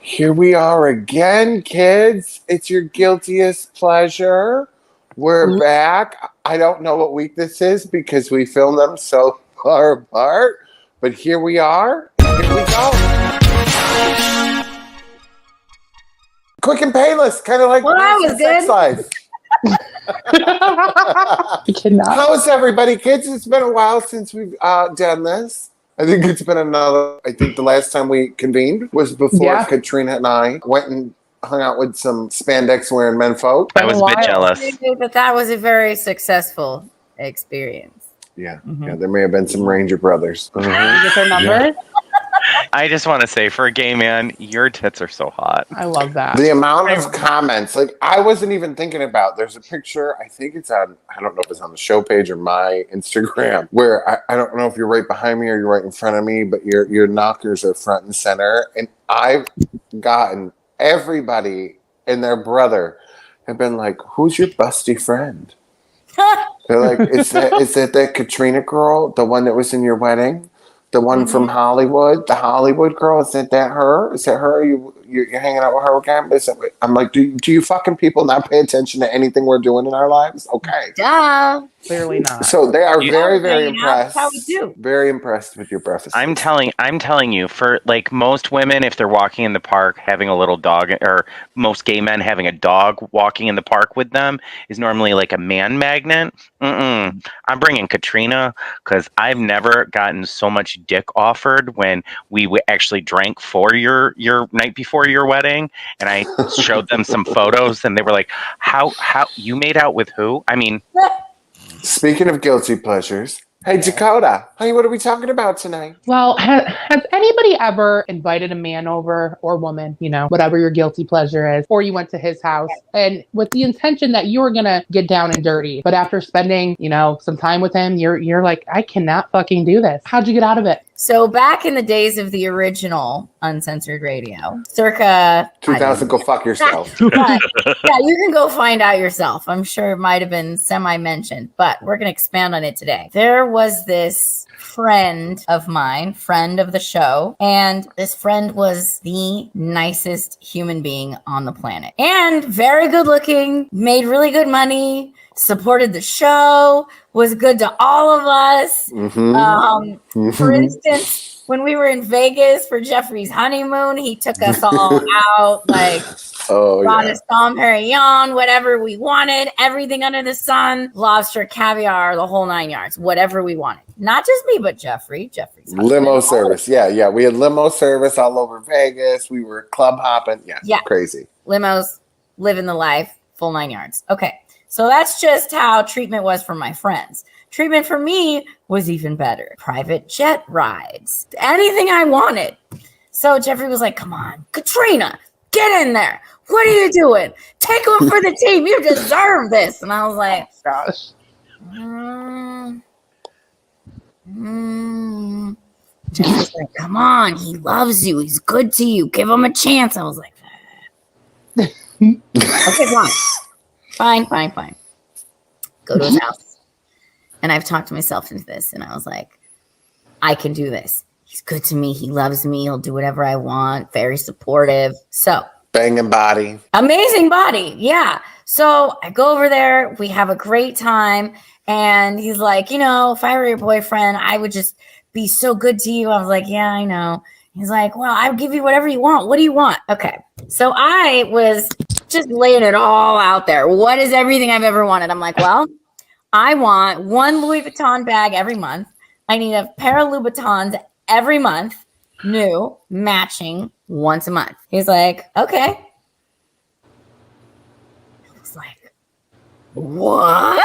Here we are again, kids. It's your guiltiest pleasure. We're back. I don't know what week this is because we filmed them so far apart, but here we are. Here we go. Quick and painless, kind of like sex life. How is everybody, kids? It's been a while since we've done this. I think the last time we convened was before Katrina and I went and hung out with some spandex wearing menfolk. I was a bit jealous. But that was a very successful experience. Yeah, there may have been some Ranger brothers. Did you get their number? I just want to say, for a gay man, your tits are so hot. I love that. The amount of comments, like I wasn't even thinking about. There's a picture, I think it's on, I don't know if it's on the show page or my Instagram, where I don't know if you're right behind me or you're right in front of me, but your knockers are front and center. And I've gotten everybody and their brother have been like, "Who's your busty friend?" They're like, "Is that Katrina girl, the one that was in your wedding?" The one from Hollywood, the Hollywood girl, is that her? Is that her? You're hanging out with her again? I'm like, do you fucking people not pay attention to anything we're doing in our lives? Okay. Duh. Clearly not. So they are very, very impressed. That's how we do. Very impressed with your breakfast. I'm telling you, for like most women, if they're walking in the park having a little dog, or most gay men having a dog walking in the park with them is normally like a man magnet. I'm bringing Katrina because I've never gotten so much dick offered when we actually drank for your night before your wedding, and I showed them some photos, and they were like, "How you made out with who?" I mean. Speaking of guilty pleasures, hey Dakota, honey, what are we talking about tonight? Well, has anybody ever invited a man over, or woman, whatever your guilty pleasure is, or you went to his house and with the intention that you were gonna get down and dirty, but after spending, some time with him, you're like, I cannot fucking do this. How'd you get out of it? So back in the days of the original uncensored radio, circa 2000, go fuck yourself. Yeah, you can go find out yourself. I'm sure it might have been semi-mentioned, but we're going to expand on it today. There was this friend of mine, friend of the show, and this friend was the nicest human being on the planet. And very good looking, made really good money, supported the show, was good to all of us. For instance, when we were in Vegas for Jeffrey's honeymoon, he took us all out, brought us Dom Perignon, whatever we wanted, everything under the sun, lobster, caviar, the whole 9 yards, whatever we wanted. Not just me, but Jeffrey's husband. Limo service. Yeah. We had limo service all over Vegas. We were club hopping. Yeah. Crazy. Limos, living the life, full 9 yards. Okay. So that's just how treatment was for my friends. Treatment for me was even better. Private jet rides, anything I wanted. So Jeffrey was like, come on, Katrina, get in there. What are you doing? Take one for the team. You deserve this. And I was like, gosh. Jeffrey's like, come on. He loves you. He's good to you. Give him a chance. I was like, okay, fine. Fine. Go to his house. And I've talked myself into this. And I was like, I can do this. He's good to me. He loves me. He'll do whatever I want. Very supportive. So. Banging body. Amazing body. Yeah. So I go over there. We have a great time. And he's like, if I were your boyfriend, I would just be so good to you. I was like, yeah, I know. He's like, well, I'll give you whatever you want. What do you want? Okay. So I was just laying it all out there. What is everything I've ever wanted? I'm like, well, I want one Louis Vuitton bag every month. I need a pair of Louboutins every month, new, matching, once a month. He's like, okay. I was like, what?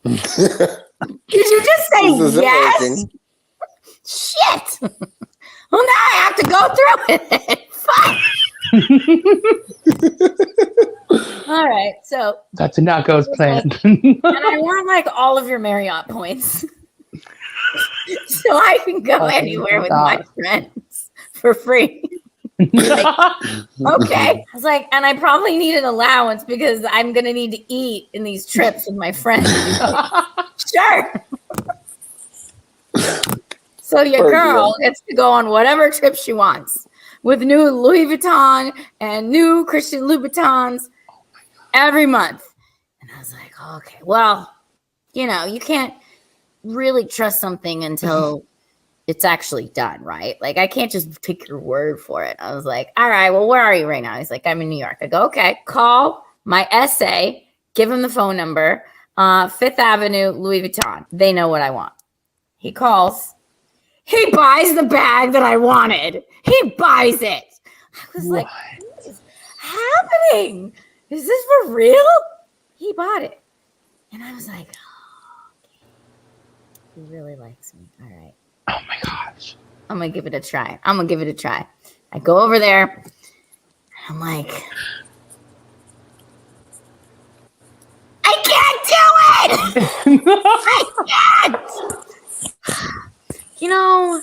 Did you just say yes? Amazing. Shit. Well, now I have to go through it. Fuck. All right, so that did not go as planned. And I want like all of your Marriott points, so I can go anywhere with my friends for free. Okay, I was like, and I probably need an allowance because I'm gonna need to eat in these trips with my friends. Sure. So your girl gets to go on whatever trip she wants. with new Louis Vuitton and new Christian Louboutins every month. And I was like, okay, well, you know, you can't really trust something until it's actually done, right? Like, I can't just take your word for it. I was like, all right, well, where are you right now? He's like, I'm in New York. I go, okay, call my SA, give him the phone number, Fifth Avenue, Louis Vuitton. They know what I want. He calls. He buys the bag that I wanted. He buys it. I was like, what is happening? Is this for real? He bought it. And I was like, oh, okay. He really likes me. All right. Oh my gosh. I'm going to give it a try. I go over there. I'm like, I can't do it. I can't. You know,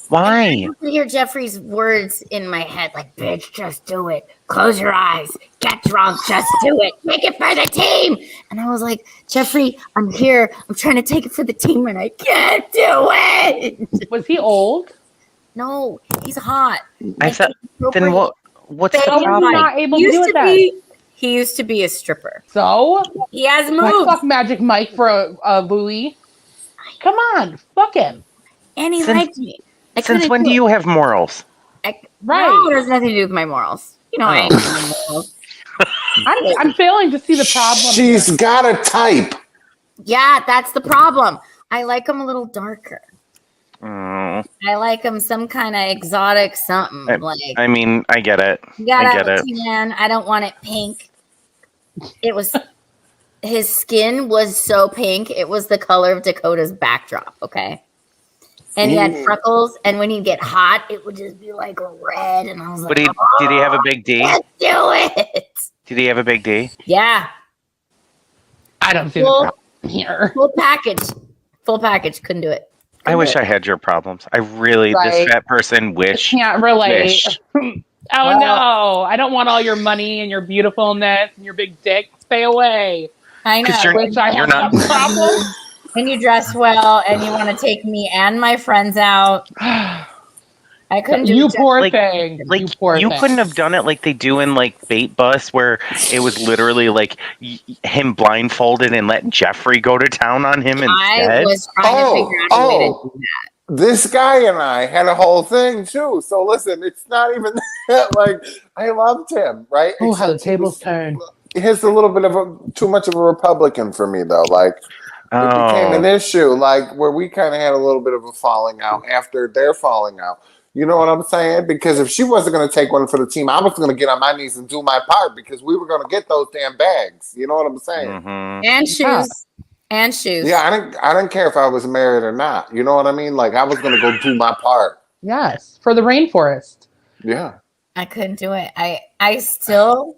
Why? I can hear Jeffrey's words in my head, like, bitch, just do it. Close your eyes. Get drunk. Just do it. Make it for the team. And I was like, Jeffrey, I'm here. I'm trying to take it for the team, and I can't do it. Was he old? No, he's hot. I said, then what's the How was he problem? not able to do it then? He used to be a stripper. So? He has I moves. fuck Magic Mike for a Louis. Come on. Fuck him. And he liked me. Since when do you have morals? Right. No, it has nothing to do with my morals. You know, I ain't got no morals. I'm failing to see the problem. She's here. got a type. Yeah, that's the problem. I like him a little darker. Mm, I like him some kind of exotic something. I mean, I get it. You gotta I have get a tan. I don't want it pink. It was his skin was so pink. It was the color of Dakota's backdrop. Okay. And he had freckles, and when he'd get hot, it would just be like red. And I was like, Did he have a big D? let's do it. Did he have a big D? Yeah. I don't see the problem here. Full package. Couldn't do it. I wish I had your problems. I really, this fat person wish. Can't relate. Wish. Oh no. I don't want all your money and your beautifulnul and your big dick. Stay away. I know. 'Cause you're not- a problem. And you dress well, and you want to take me and my friends out. I couldn't do You it. poor Like- thing. Like, you poor you thing. couldn't have done it like they do in, like, Bait Bus, where it was literally, like, him blindfolded and let Jeffrey go to town on him instead. I was trying to figure out a way to do that. This guy and I had a whole thing too. So listen, it's not even that. Like, I loved him, right? Oh, how the Except he tables was- turn. He's a little bit of too much of a Republican for me, though. Like, it became an issue, like where we kind of had a little bit of a falling out after their falling out. You know what I'm saying? Because if she wasn't going to take one for the team, I was going to get on my knees and do my part because we were going to get those damn bags. You know what I'm saying? Mhm. And shoes. Yeah. And shoes. Yeah, I didn't care if I was married or not. You know what I mean? Like, I was going to go do my part. Yes, for the rainforest. Yeah. I couldn't do it. I still,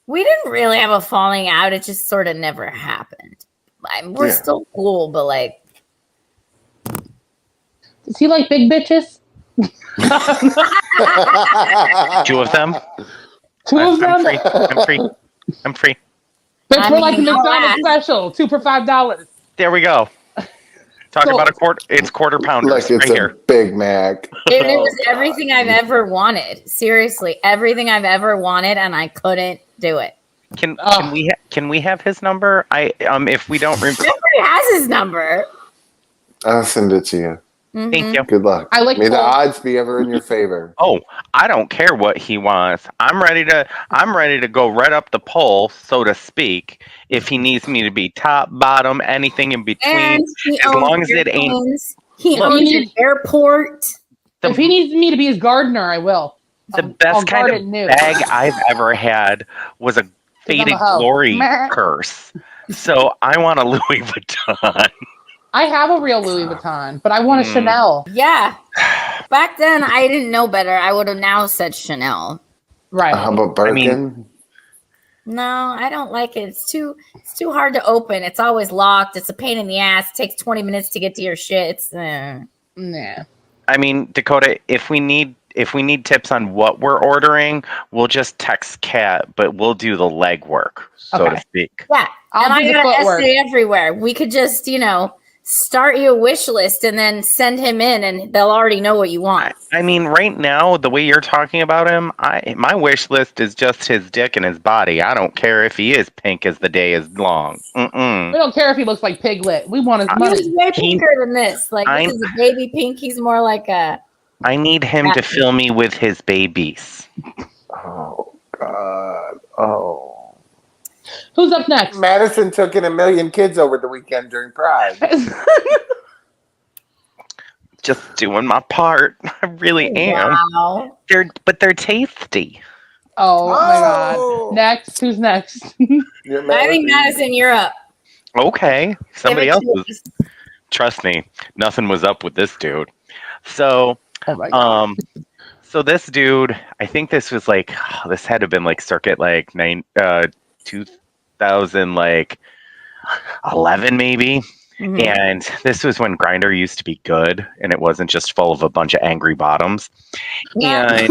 we didn't really have a falling out. It just sort of never happened. We're still cool, but like. Does he like big bitches? 2 of them? Two of them? I'm free. Bitch, I we're like the mean, McDonald's special. 2 for $5. There we go. Talk So- about a quarter. It's quarter pounders Like it's right here. a Big Mac. It was everything I've ever wanted. Seriously, everything I've ever wanted, and I couldn't do it. Can Oh. we have his number? If we don't, Jeffrey has his number. I'll send it to you. Mhm. thank you. Good luck. I like May the full- odds be ever in your favor. Oh, I don't care what he wants. I'm ready to go right up the pole, so to speak. If he needs me to be top, bottom, anything in between, And he as owns long as it ain't. airplanes. He Look, owns an airport. The, If he needs me to be his gardener, I will. the I'll best kind garden of new. bag I've ever had was a faded a hoe. glory Meh. curse. So I want a Louis Vuitton. I have a real Louis Vuitton, but I want a Chanel. Yeah. Back then, I didn't know better. I would have now said Chanel. Right. How about Birkin? No, I don't like it. It's too hard to open. It's always locked. It's a pain in the ass. It takes 20 minutes to get to your shit. It's, Nah. I mean, Dakota, if we need tips on what we're ordering, we'll just text Kat, but we'll do the legwork, so to Okay. speak. Yeah. I'll and do I the got an footwork. essay everywhere. We could just, start you a wish list and then send him in, and they'll already know what you want. I mean, right now, the way you're talking about him, my wish list is just his dick and his body. I don't care if he is pink as the day is long. We don't care if he looks like Piglet. We want his money. He's way pinker than this. Like, this is a baby pink. He's more like a... I need him to fill me with his babies. Oh, God. Oh. Who's up next? Madison took in 1 million kids over the weekend during Pride. Just doing my part. I really am. Wow. They're tasty. Oh, my God. Next. Who's next? I think Madison, you're up. Okay. Somebody Give it else to was. Trust me, nothing was up with this dude. So, Oh, my God. so this dude, I think this was like, this had to have been like circuit like 2011 maybe. Mhm. And this was when Grindr used to be good, and it wasn't just full of a bunch of angry bottoms. And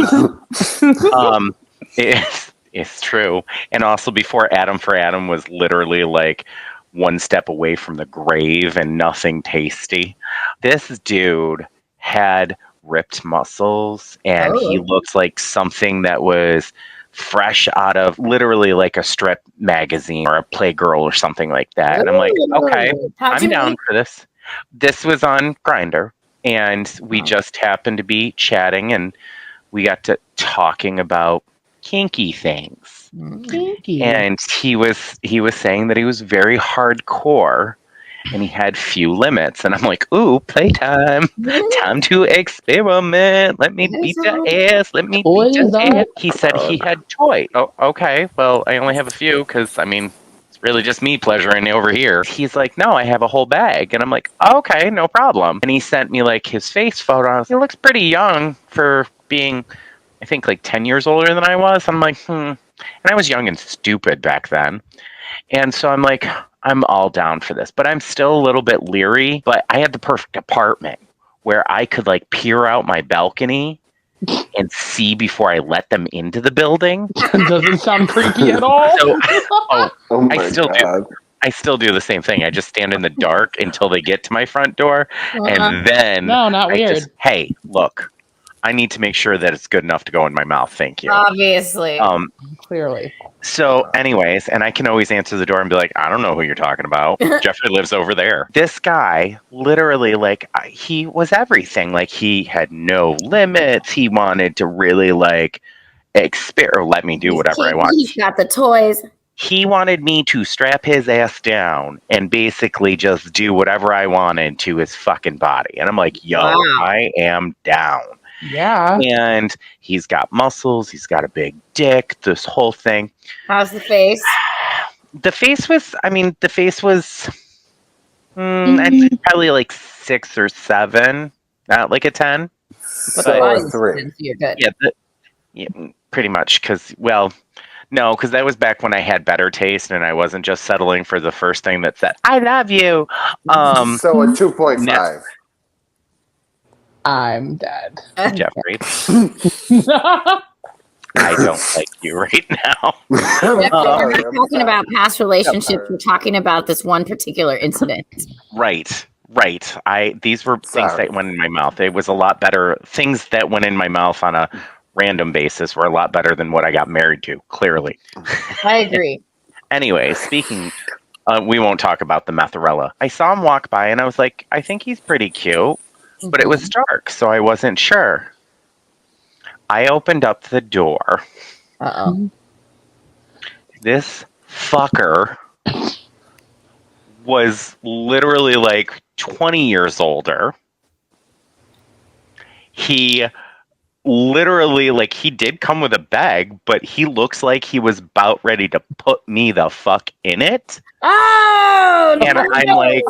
it's true. And also before Adam for Adam was literally like one step away from the grave and nothing tasty. This dude had ripped muscles, and he looked like something that was fresh out of literally like a strip magazine or a Playgirl or something like that. And I'm like, okay, I'm down for this. This was on Grindr, and we just happened to be chatting, and we got to talking about kinky things. Kinky. And he was saying that he was very hardcore and he had few limits. And I'm like, ooh, playtime. Time to experiment. Let me beat the ass. Let me beat the ass. He said he had toys. Oh, okay. Well, I only have a few because, I mean, it's really just me pleasuring over here. He's like, no, I have a whole bag. And I'm like, okay, no problem. And he sent me like his face photos. He looks pretty young for being, I think, like 10 years older than I was. I'm like, And I was young and stupid back then. And so I'm like, I'm all down for this, but I'm still a little bit leery. But I had the perfect apartment where I could like peer out my balcony and see before I let them into the building. Doesn't sound creepy at all. So, Oh my I still God. I still do the same thing. I just stand in the dark until they get to my front door, and then No, not weird. Hey, look, I need to make sure that it's good enough to go in my mouth. Thank you. Obviously. Clearly. So, anyways, and I can always answer the door and be like, I don't know who you're talking about. Jeffrey lives over there. This guy, literally, like, he was everything. Like, he had no limits. He wanted to really, like, let me do whatever I want. He's got the toys. He wanted me to strap his ass down and basically just do whatever I wanted to his fucking body. And I'm like, yo, Wow. I am down. Yeah. And he's got muscles. He's got a big dick, this whole thing. How's the face? The face was I'd say probably like 6 or 7, not like a 10. But So the body's a 3. 10, so you're good. Yeah, pretty much. Because that was back when I had better taste and I wasn't just settling for the first thing that said, I love you. So a 2.5. I'm dead. Jeffrey, I don't like you right now. We're Sorry, not I'm talking sorry. about past relationships. sorry. We're talking about this one particular incident. Right. These were things Sorry. that went in my mouth. It was a lot better. Things that went in my mouth on a random basis were a lot better than what I got married to, clearly. I agree. Anyway, speaking, we won't talk about the Metharella. I saw him walk by and I was like, I think he's pretty cute, but it was dark, so I wasn't sure. I opened up the door. Uh-oh. This fucker was literally like 20 years older. He literally, like, he did come with a bag, but he looks like he was about ready to put me the fuck in it. Oh! And I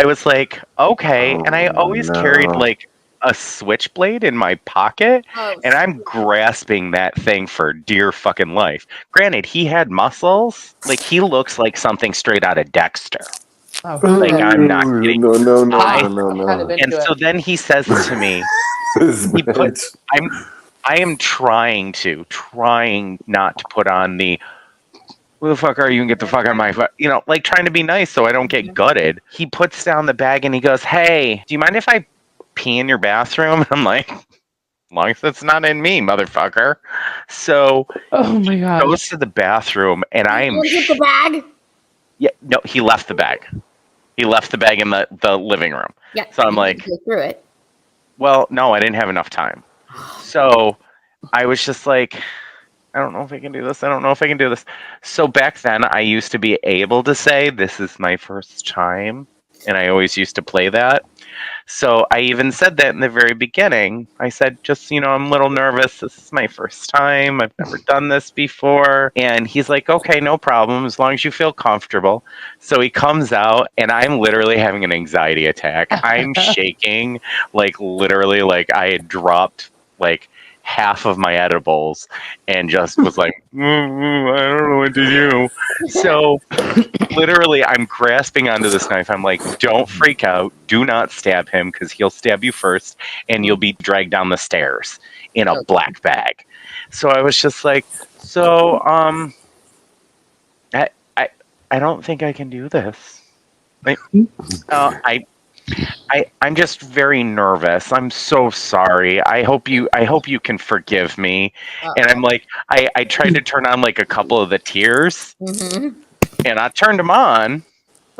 was like, okay. And I always carried like a switchblade in my pocket, and I'm grasping that thing for dear fucking life. Granted, he had muscles. Like, he looks like something straight out of Dexter. Oh, Like, I'm not kidding. No. kind of And into so it. then he says to me, I am trying not to put on the who the fuck are you and get the fuck out of my like trying to be nice so I don't get gutted. He puts down the bag and he goes, hey, do you mind if I pee in your bathroom? I'm like, as long as it's not in me, motherfucker. So Oh my he god. goes to the bathroom and I am Get the bag. yeah, no, he left the bag. He left the bag in the living room. Yeah. So I'm you like, can go through it. well, no, I didn't have enough time. So I was just like, I don't know if I can do this. I don't know if I can do this. So back then, I used to be able to say, this is my first time. And I always used to play that. So I even said that in the very beginning. I said, just, I'm a little nervous. This is my first time. I've never done this before. And he's like, okay, no problem, as long as you feel comfortable. So he comes out, and I'm literally having an anxiety attack. I'm shaking, like literally, like I had dropped like half of my edibles and just was like, I don't know what to do. So literally, I'm grasping onto this knife. I'm like, don't freak out. Do not stab him because he'll stab you first and you'll be dragged down the stairs in a black bag. So I was just like, I don't think I can do this. I'm just very nervous. I'm so sorry. I hope you can forgive me. And I'm like, I tried to turn on like a couple of the tears. Mm-hmm. And I turned him on,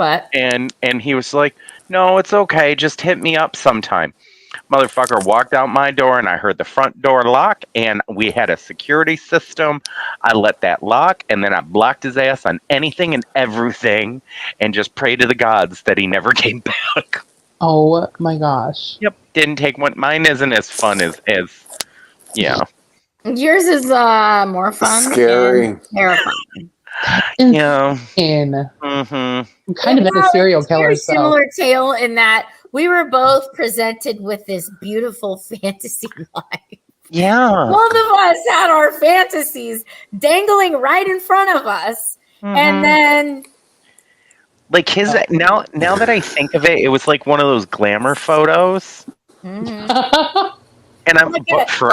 But and he was like, no, it's okay. Just hit me up sometime. Motherfucker walked out my door, and I heard the front door lock, and we had a security system. I let that lock, and then I blocked his ass on anything and everything, and just prayed to the gods that he never came back. Oh my gosh. Yep. Didn't take one. Mine isn't as fun as yeah. yours is more fun. Scary. And terrifying. Yeah. I'm kind of into serial it's very killers. So. similar tale in that we were both presented with this beautiful fantasy life. Yeah. Both of us had our fantasies dangling right in front of us, and then like his now that I think of it, it was like one of those glamour photos. And I'm for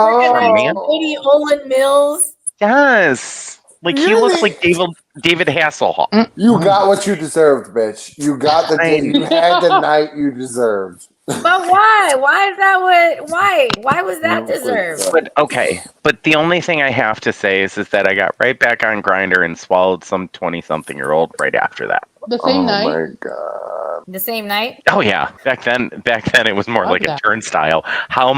man. Lady Olin Mills. Yes. Like he looks like David Hasselhoff. You got what you deserved, bitch. You got you had the night you deserved. But why? Why is that what? Why was that deserved? But okay. But the only thing I have to say is that I got right back on Grindr and swallowed some 20-something-year-old right after that. The same night. Oh my god. The same night? Oh yeah. Back then it was more like a turnstile. How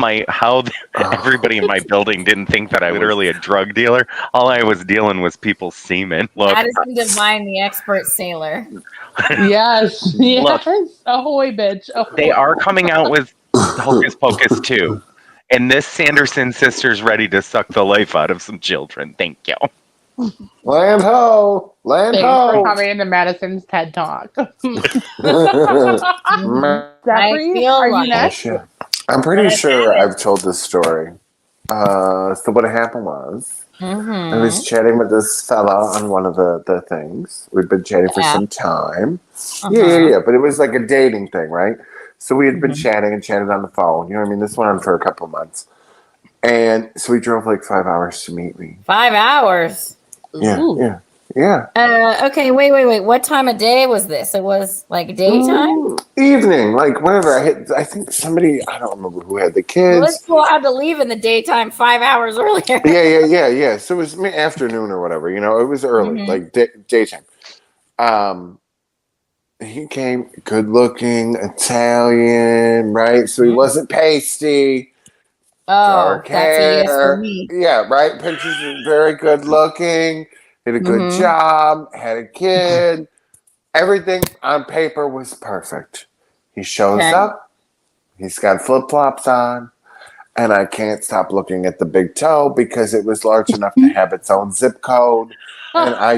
everybody in my building didn't think that I was literally a drug dealer. All I was dealing was people's semen. Look, Addison Devine, the expert sailor. Yes. Yes. Look, ahoy, bitch. Ahoy. they are coming out with Hocus Pocus 2. And this Sanderson sister's ready to suck the life out of some children. Thank you. Land ho! Land Thanks ho! for coming into Madison's TED Talk. Jeffrey, feel are like- you next? I'm pretty sure I've told this story. So what happened was, I was chatting with this fella on one of the things. We'd been chatting for some time. Yeah. But it was like a dating thing, right? So we had been chatting and chatted on the phone. You know what I mean? This went on for a couple of months. And so he drove like 5 hours to meet me. 5 hours. Yeah. Okay, wait. What time of day was this? It was like daytime? Evening, like whenever I think somebody, I don't remember who had the kids. Let's go out to leave in the daytime 5 hours earlier. Yeah. So it was afternoon or whatever, it was early, like daytime. He came good looking, Italian, right? So he wasn't pasty. Oh, Dark that's a yes hair. for me. Yeah, right. Pictures were very good looking. Did a good job. Had a kid. Everything on paper was perfect. He shows up. He's got flip flops on, and I can't stop looking at the big toe because it was large enough to have its own zip code. And I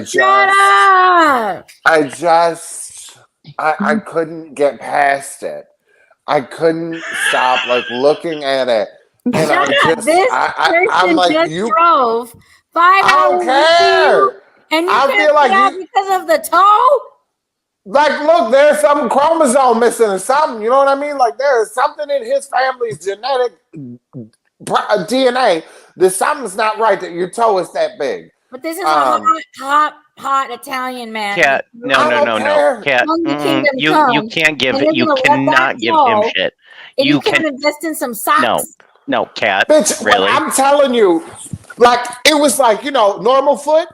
couldn't get past it. I couldn't stop looking at it. And This I'm person like, just you drove 5 hours. I don't care. And you I can't feel like get out because of the toe? Look, there's some chromosome missing or something. You know what I mean? Like, there is something in his family's genetic DNA that something's not right that your toe is that big. But this is a hot Italian man. Cat, I no. don't care. Cat, From the kingdom you come, can't give and it. you're You gonna let cannot that give him go, shit. and You you can't can invest in some socks. no, Cat. Bitch, but Really? I'm telling you, like, it was like, normal foot,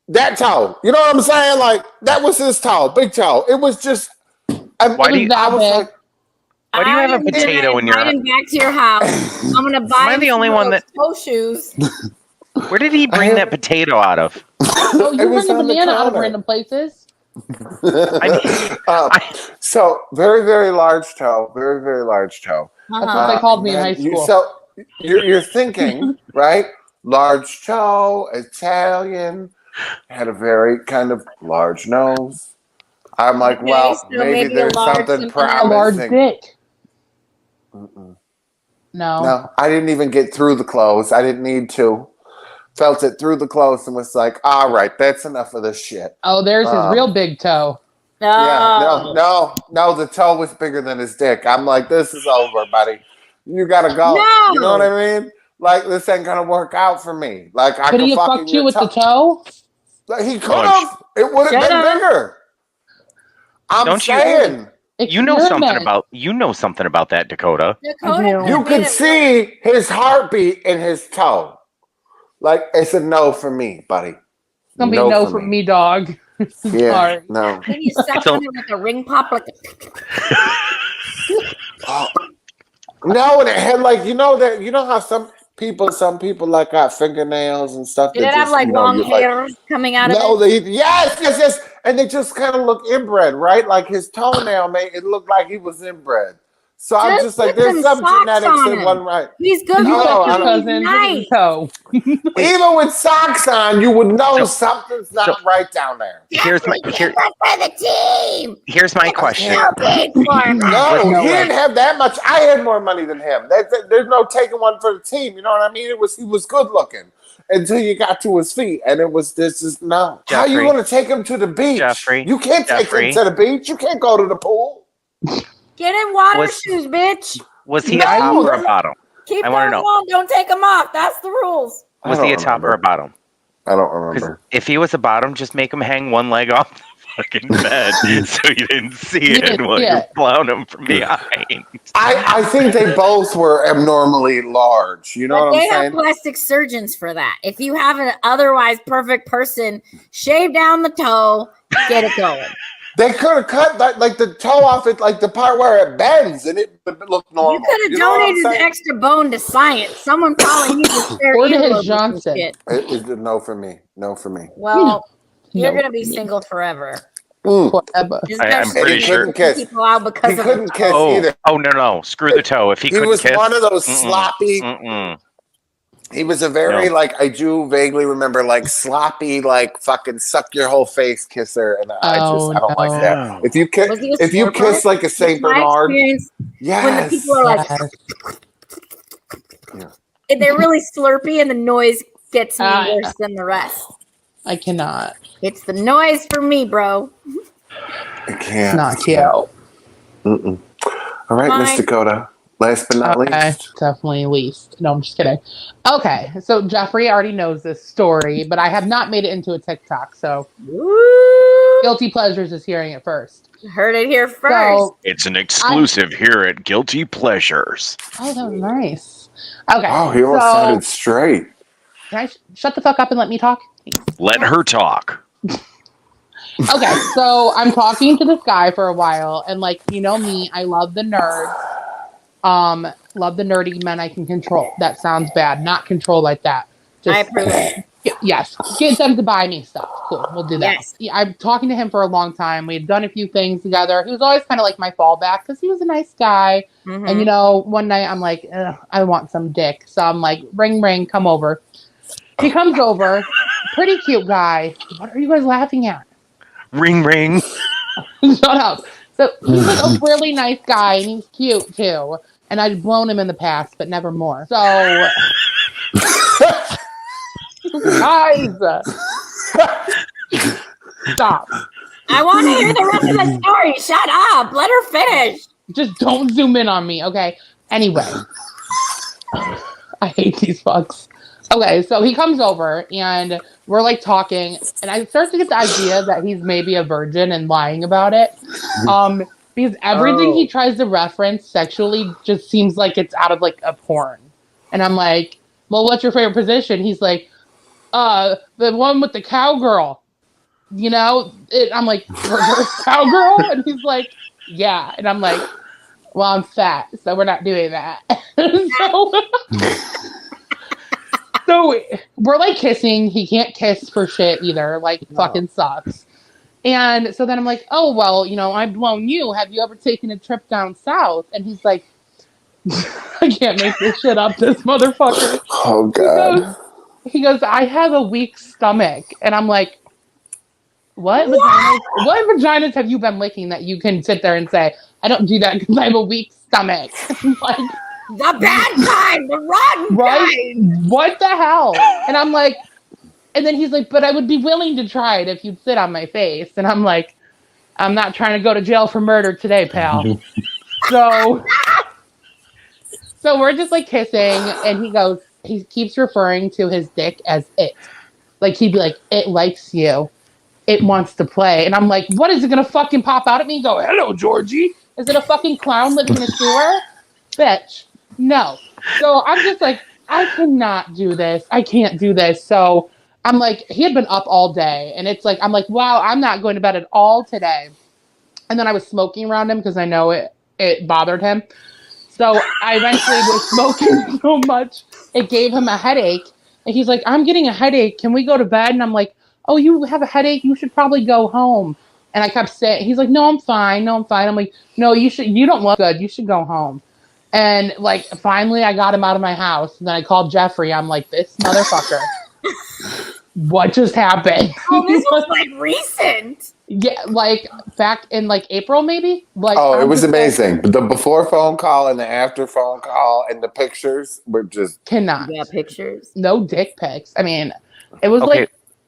that toe. You know what I'm saying? Like, that was his toe, big toe. It was just, Why do you? I was like, Why do you have a I'm gonna potato in your? invite him back to your house. I'm gonna buy I him the only some of one those that- toe shoes. Where did he bring I- that potato out of? Oh, It you was bring a on the banana out of counter. random places. So very, very large toe, very, very large toe. That's what they called me in high school. So you're thinking, right? Large toe, Italian, had a very kind of large nose. I'm like, Okay, well, so maybe maybe a there's large something something else. A large promising. dick. Mm-mm. No. No, I didn't even get through the clothes. I didn't need to. Felt it through the clothes and was like, all right, that's enough of this shit. Oh, there's his Um, real big toe. Yeah, no, the toe was bigger than his dick. I'm like, this is over, buddy. You gotta go. No. You know what I mean? Like, this ain't gonna work out for me. Like, I Could could he have fucking fucked you with the toe? Like, he could have. It would have Shut been up. bigger. I'm Don't you- saying. You know something Experiment. about that, Dakota. Dakota I do. You made could it see his heartbeat in his toe. Like, it's a no for me, buddy. It's gonna be no for me, dog. Yeah, Sorry. no. Then you suck So- on it like a ring pop, like Oh. No, and it had like how some people like got fingernails and stuff. did that it have just, like long you hairs coming out No, of it? yes, and they just kind of look inbred, right? Like his toenail made it look like he was inbred. So I'm Just just like, put there's some some socks genetics on that him. wasn't right. He's good. You No, got your I don't- cousin. Look at his toe. Even with socks on, you would know So- something's not right down there. Here's my Good for the team. here's my question. You paid for him. No, No he way. didn't have that much. I had more money than him. There's no taking one for the team. You know what I mean? He was good looking until you got to his feet, and this is no. How you Jeffrey. going to take him to the beach? Jeffrey. You can't take Jeffrey. him to the beach. You can't go to the pool. Get in water Was- shoes, bitch. Was he No, a top or a that's- bottom? Keep I them wanna know. on. Don't take them off. That's the rules. Was I he a don't top or a remember. bottom? I don't 'Cause remember. if he was a bottom, just make him hang one leg off the fucking bed so you didn't see it while Yeah. you're plowing him from behind. I think they both were abnormally large. You know But what I'm they have saying? plastic surgeons for that. If you have an otherwise perfect person, shave down the toe, get it going. They could have cut like the toe off it, like the part where it bends, and it would look normal. You could have know what I'm donated the saying? extra bone to science. Someone probably needs a spare Or to his earlobe or some Johnson. shit. It's a no for me. No for me. Well, you're No. gonna be single forever. Mm. Whatever. Just I'm especially pretty if sure- you kick people out because He of couldn't kiss Oh, either. no. Screw the toe. If he He couldn't was kiss, one of those Mm-mm. sloppy. Mm-mm. He was a very No. like I do vaguely remember like sloppy like fucking suck your whole face kisser, and I don't like that. no. If you kiss, Was he a if you slurper? kiss like a Saint My Bernard, experience when the yes, people are like, Yes. and they're really slurpy, and the noise gets me Ah, worse than the rest. I cannot. It's the noise for me, bro. I can't. Not cute. Mm-mm. All right, Fine. Miss Dakota. Last but not Okay, least, definitely least. No, I'm just kidding. Okay, so Jeffrey already knows this story, but I have not made it into a TikTok, so Woo! Guilty Pleasures is hearing it first. Heard it here first. So, It's an exclusive here at Guilty Pleasures. oh, that was nice. Okay, oh, he almost so sounded straight. can I shut the fuck up and let me talk? Let her talk. Okay, so I'm talking to this guy for a while, and like you know me, I love the nerds. Love the nerdy men I can control. That sounds bad. Not control like that. I Just approve. yes, get them to buy me stuff. Cool, we'll do that. Yes. Yeah, I'm talking to him for a long time. We had done a few things together. He was always kind of like my fallback because he was a nice guy. Mhm. And you know, one night I'm like, "Ugh, I want some dick. So I'm like, ring, ring, come over. He comes over, pretty cute guy. What are you guys laughing at? Ring, ring. Shut up. So he's like a really nice guy and he's cute too. And I've blown him in the past, but never more. So guys, stop. I want to hear the rest of the story. Shut up. Let her finish. Just don't zoom in on me, okay? Anyway. I hate these fucks. Okay, so he comes over and we're like talking, and I start to get the idea that he's maybe a virgin and lying about it. Because everything he tries to reference sexually just seems like it's out of like a porn. And I'm like, well, what's your favorite position? He's like, the one with the cowgirl. You know? I'm like, reverse cowgirl? And he's like, yeah. And I'm like, well, I'm fat, so we're not doing that. So we're like kissing. He can't kiss for shit either. Like, fucking sucks. And so then I'm like, oh, well, you know, I've blown you. Have you ever taken a trip down south? And he's like, I can't make this shit up, this motherfucker. Oh, God. He goes, I have a weak stomach. And I'm like, what vaginas have you been licking that you can sit there and say, I don't do that because I have a weak stomach? Like, the bad kind, the rotten kind. What the hell? And I'm like, and then he's like, but I would be willing to try it if you'd sit on my face. And I'm like, I'm not trying to go to jail for murder today, pal. So we're just like kissing, and he keeps referring to his dick as it. Like, he'd be like, it likes you. It wants to play. And I'm like, what, is it going to fucking pop out at me and go, hello, Georgie? Is it a fucking clown living in a sewer? Bitch. No. So I'm just like, I cannot do this. I can't do this. So I'm like, he had been up all day, and it's like, I'm like, wow, I'm not going to bed at all today. And then I was smoking around him because I know it bothered him. So I eventually was smoking so much, it gave him a headache. And he's like, I'm getting a headache. Can we go to bed? And I'm like, oh, you have a headache? You should probably go home. And I kept saying, he's like, no, I'm fine. I'm like, no, you don't look good. You should go home. And like, finally I got him out of my house. And then I called Jeffrey. I'm like, this motherfucker. What just happened? Oh, this was like recent. Yeah, like back in like April, maybe. Like, it was amazing. The before phone call and the after phone call and the pictures were just cannot. Yeah, pictures. No dick pics. I mean, it was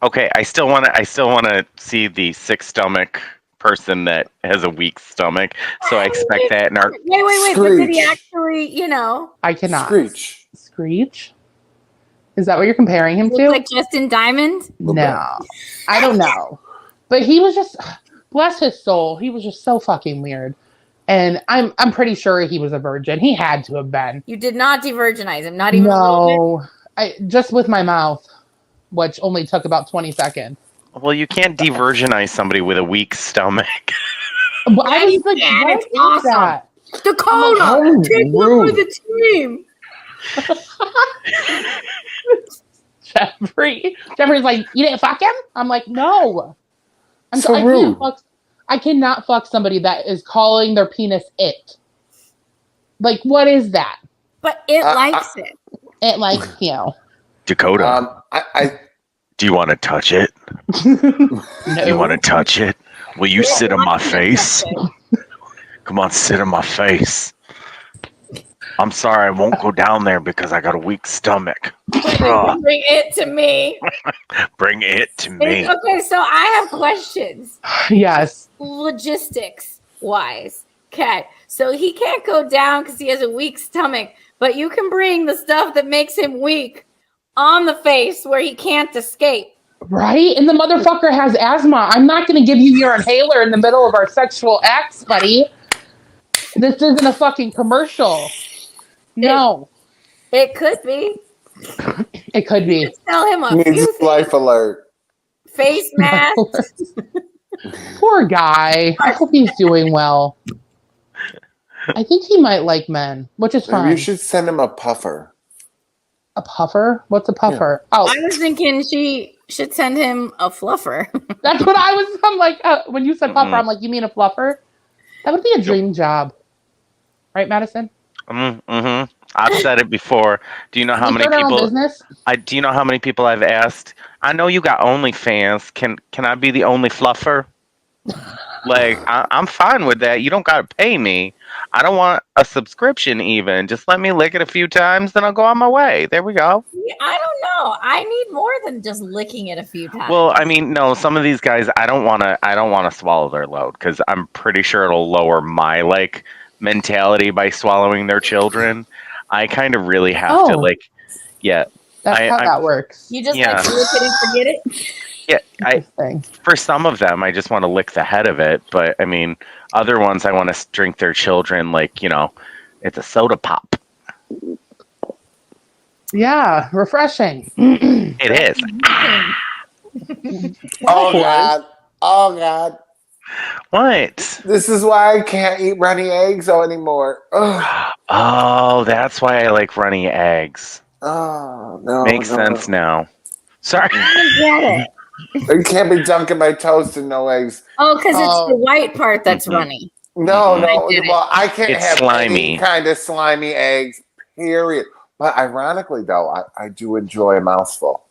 okay. I still want to see the sick stomach person that has a weak stomach. So I expect that in our. Wait. But did he actually? You know, I cannot Screech. Is that what you're comparing him to? Like Justin Diamond? No, I don't know. But he was just, bless his soul, he was just so fucking weird. And I'm pretty sure he was a virgin. He had to have been. You did not de-virginize him, not even a little bit? Just with my mouth, which only took about 20 seconds. Well, you can't de-virginize somebody with a weak stomach. Well, I was like, what is awesome. That? Dakota, take one for the team. Jeffrey's like, you didn't fuck him? I'm like, no. I'm so rude. I cannot fuck somebody that is calling their penis it. Like, what is that? But it likes it. It likes you. Dakota. Do you want to touch it? No. You want to touch it? Will you sit on my face? Come on, sit on my face. I'm sorry, I won't go down there because I got a weak stomach. Bring it to me. Bring it to me. Okay, so I have questions. Yes. Logistics wise. Okay, so he can't go down because he has a weak stomach, but you can bring the stuff that makes him weak on the face where he can't escape. Right? And the motherfucker has asthma. I'm not going to give you your inhaler in the middle of our sexual acts, buddy. This isn't a fucking commercial. No. It could be. It could be. Just tell him a needs a life alert. Face mask. Poor guy. I hope he's doing well. I think he might like men, which is fine. You should send him a puffer. A puffer? What's a puffer? Yeah. Oh, I was thinking she should send him a fluffer. That's what I was. I'm like, when you said puffer, I'm like, you mean a fluffer? That would be a dream job, right, Madison? Mm-hmm. I've said it before. Do you know how many people? Do you know how many people I've asked? I know you got OnlyFans. Can I be the only fluffer? Like, I'm fine with that. You don't gotta pay me. I don't want a subscription even. Just let me lick it a few times, then I'll go on my way. There we go. I don't know. I need more than just licking it a few times. Well, I mean, no. Some of these guys, I don't want to swallow their load because I'm pretty sure it'll lower my mentality by swallowing their children. I kind of really have to That's how that works. You just like to look at it and forget it? Yeah, Interesting. for some of them, I just want to lick the head of it. But I mean, other ones, I want to drink their children like, it's a soda pop. Yeah, refreshing. It is. Oh God. Oh God. What? This is why I can't eat runny eggs anymore. Ugh. Oh, that's why I like runny eggs. Oh no. Makes sense now. Sorry. I get it. I can't be dunking my toast in no eggs. Oh, because it's the white part that's runny. No, Mhm. no. I get it. Well, I can't It's have slimy. any kind of slimy eggs, period. But ironically, though, I do enjoy a mouthful.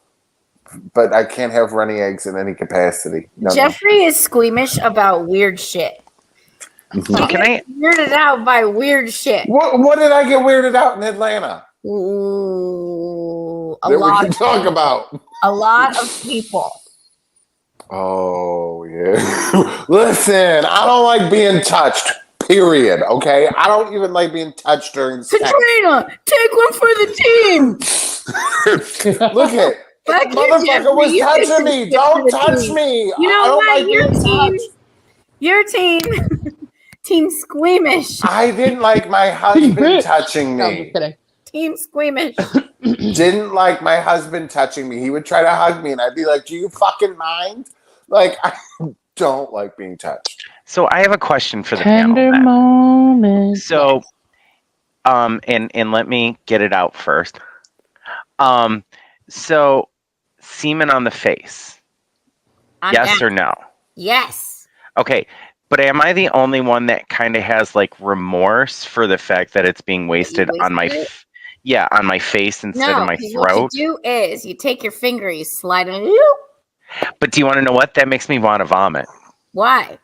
But I can't have runny eggs in any capacity. No, Jeffrey is squeamish about weird shit. no. He gets weirded out by weird shit. What did I get weirded out in Atlanta? Ooh, That we can talk about. A lot of people. Oh, yeah. Listen, I don't like being touched, period, okay? I don't even like being touched during sex. Katrina, take one for the team. Look at Fuck you, motherfucker Jeffrey. was You touching can me. skip Don't to the touch team. me. You know I don't what? like being touched. Your team, team squeamish. I didn't like my husband touching No, I'm me. just kidding. Team squeamish. Didn't like my husband touching me. He would try to hug me, and I'd be like, "Do you fucking mind?" Like, I don't like being touched. So I have a question for the Tender panel. then. moment. So, and let me get it out first. So semen on the face, yes or no? Yes. Okay, but am I the only one that kind of has like remorse for the fact that it's being wasted on my, on my face instead of my throat? What you do is you take your finger, you slide it. But do you want to know what? That makes me want to vomit. Why?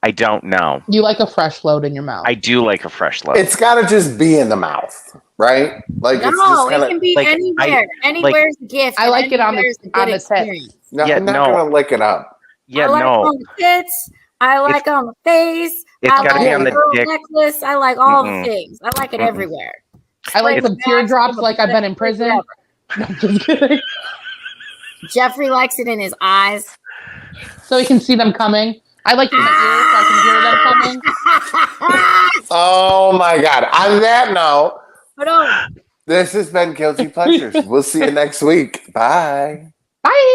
I don't know. You like a fresh load in your mouth. I do like a fresh load. It's got to just be in the mouth, right? Like No, it's just it kind can of. be like, anywhere. Anywhere's a gift. I like it on the anywhere's a good tip. experience. No, Yeah, I'm not no. gonna lick it up. Yeah, I like no. on the tits. I like on the face. It's I gotta like be on the pearl dick. necklace. I like all Mm-mm. the things. I like it Mm-mm. everywhere. I like Spray some back, teardrops give a like I've been in prison. No, I'm just kidding. Jeffrey likes it in his eyes. So he can see them coming. I like it in my ears so I can hear them coming. Oh my God! On that note, But oh. this has been Guilty Pleasures. We'll see you next week. Bye. Bye.